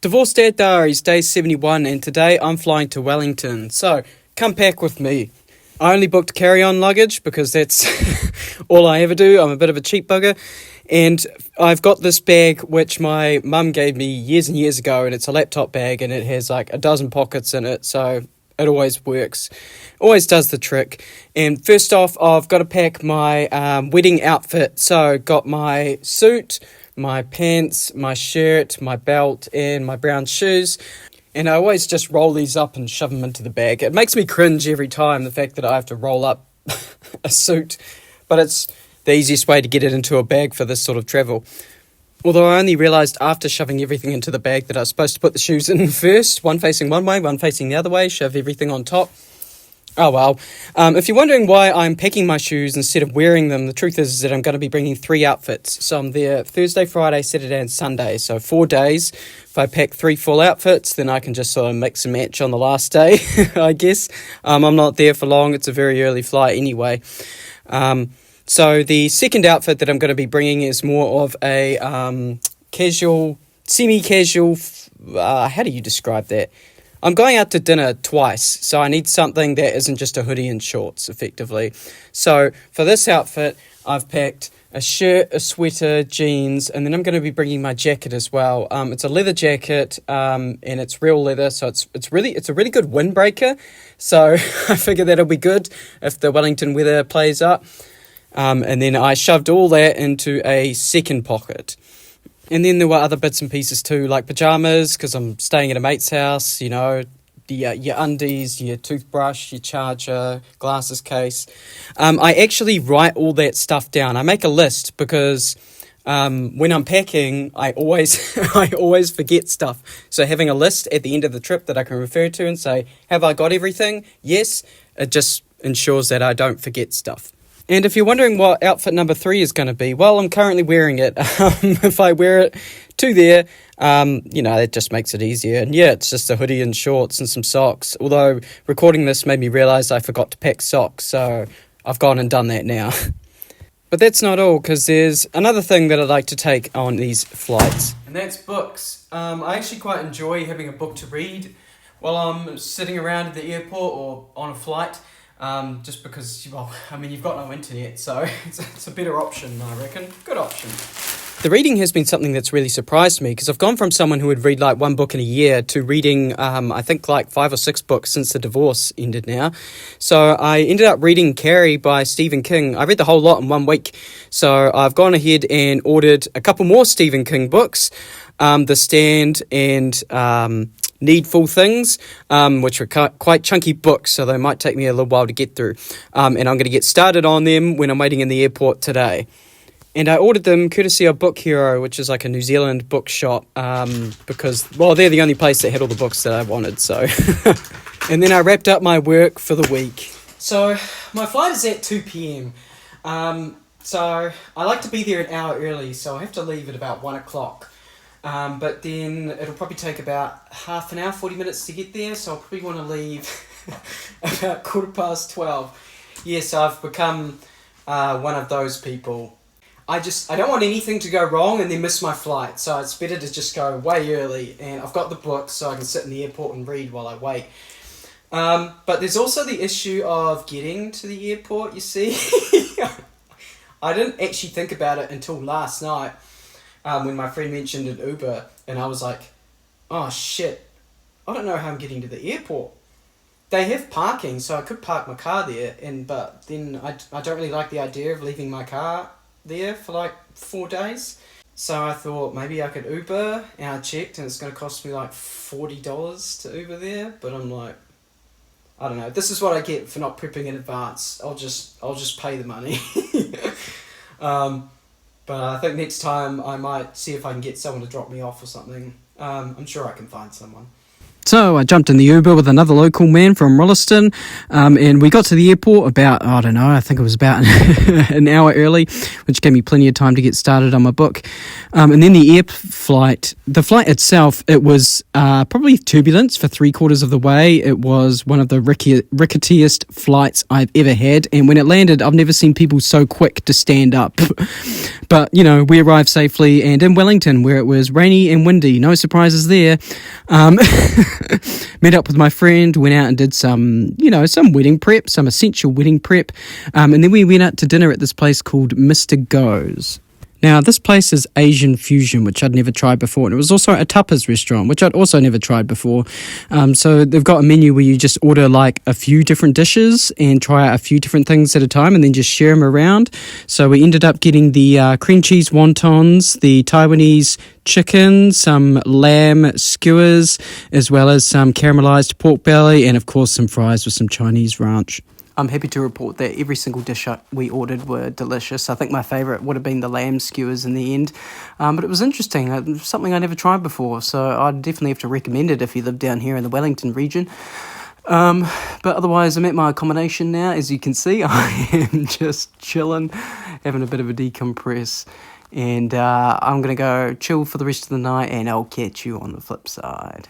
Divorced Dad Diaries, day 71, and today I'm flying to Wellington. So, come pack with me. I only booked carry-on luggage because that's all I ever do. I'm a bit of a cheap bugger. And I've got this bag which my mum gave me years and years ago, and it's a laptop bag and it has like a dozen pockets in it, so it always works. Always does the trick. And first off, I've got to pack my wedding outfit. So, got my suit, my pants, my shirt, my belt, and my brown shoes. And I always just roll these up and shove them into the bag. It makes me cringe every time, the fact that I have to roll up a suit. But it's the easiest way to get it into a bag for this sort of travel. Although I only realised after shoving everything into the bag that I was supposed to put the shoes in first, one facing one way, one facing the other way, shove everything on top. Oh well. If you're wondering why I'm packing my shoes instead of wearing them, the truth is that I'm going to be bringing 3 outfits. So I'm there Thursday, Friday, Saturday and Sunday. So 4 days. If I pack 3 full outfits, then I can just sort of mix and match on the last day, I guess. I'm not there for long. It's a very early flight anyway. So the second outfit that I'm going to be bringing is more of a casual, semi-casual, how do you describe that? I'm going out to dinner twice, so I need something that isn't just a hoodie and shorts, effectively. So for this outfit, I've packed a shirt, a sweater, jeans, and then I'm going to be bringing my jacket as well. It's a leather jacket, and it's real leather, so it's a really good windbreaker. So I figure that'll be good if the Wellington weather plays up. And then I shoved all that into a second pocket. And then there were other bits and pieces too, like pyjamas, because I'm staying at a mate's house, you know, your undies, your toothbrush, your charger, glasses case. I actually write all that stuff down. I make a list because when I'm packing, I always forget stuff. So having a list at the end of the trip that I can refer to and say, have I got everything? Yes, it just ensures that I don't forget stuff. And if you're wondering what outfit number 3 is going to be, well, I'm currently wearing it. If I wear it to there, that just makes it easier. And yeah, it's just a hoodie and shorts and some socks. Although recording this made me realise I forgot to pack socks, so I've gone and done that now. But that's not all, because there's another thing that I'd like to take on these flights. And that's books. I actually quite enjoy having a book to read while I'm sitting around at the airport or on a flight. Just because, you've got no internet, so it's a better option, I reckon. Good option. The reading has been something that's really surprised me, because I've gone from someone who would read like 1 book in a year to reading, I think like 5 or 6 books since the divorce ended now. So I ended up reading Carrie by Stephen King. I read the whole lot in 1 week. So I've gone ahead and ordered a couple more Stephen King books, The Stand and Needful Things, which are quite chunky books, so they might take me a little while to get through. And I'm going to get started on them when I'm waiting in the airport today. And I ordered them courtesy of Book Hero, which is like a New Zealand bookshop, because, they're the only place that had all the books that I wanted, so. And then I wrapped up my work for the week. So, my flight is at 2 p.m. So, I like to be there an hour early, so I have to leave at about 1 o'clock. But then it'll probably take about half an hour, 40 minutes to get there, so I'll probably want to leave about 12:15. Yes, I've become one of those people. I don't want anything to go wrong and then miss my flight, so it's better to just go way early, and I've got the books so I can sit in the airport and read while I wait. But there's also the issue of getting to the airport, you see. I didn't actually think about it until last night. When my friend mentioned an Uber, and I was like, oh shit, I don't know how I'm getting to the airport. They have parking, so I could park my car there, but then I don't really like the idea of leaving my car there for like 4 days. So I thought maybe I could Uber, and I checked, and it's going to cost me like $40 to Uber there, but I'm like, I don't know, this is what I get for not prepping in advance. I'll just pay the money. But I think next time I might see if I can get someone to drop me off or something. I'm sure I can find someone. So I jumped in the Uber with another local man from Wellington, and we got to the airport about, I don't know, I think it was about an hour early, which gave me plenty of time to get started on my book. And then the flight itself, it was probably turbulence for 3/4 of the way. It was one of the ricketiest flights I've ever had, and when it landed, I've never seen people so quick to stand up. But, we arrived safely and in Wellington, where it was rainy and windy. No surprises there. Met up with my friend, went out and did some wedding prep, some essential wedding prep. And then we went out to dinner at this place called Mr. Go's. Now, this place is Asian fusion, which I'd never tried before. And it was also a tapas restaurant, which I'd also never tried before. So they've got a menu where you just order like a few different dishes and try out a few different things at a time and then just share them around. So we ended up getting the cream cheese wontons, the Taiwanese chicken, some lamb skewers, as well as some caramelized pork belly, and of course some fries with some Chinese ranch. I'm happy to report that every single dish we ordered were delicious. I think my favourite would have been the lamb skewers in the end. But it was interesting, something I never tried before, so I'd definitely have to recommend it if you live down here in the Wellington region. But otherwise, I'm at my accommodation now. As you can see, I am just chilling, having a bit of a decompress. And I'm going to go chill for the rest of the night, and I'll catch you on the flip side.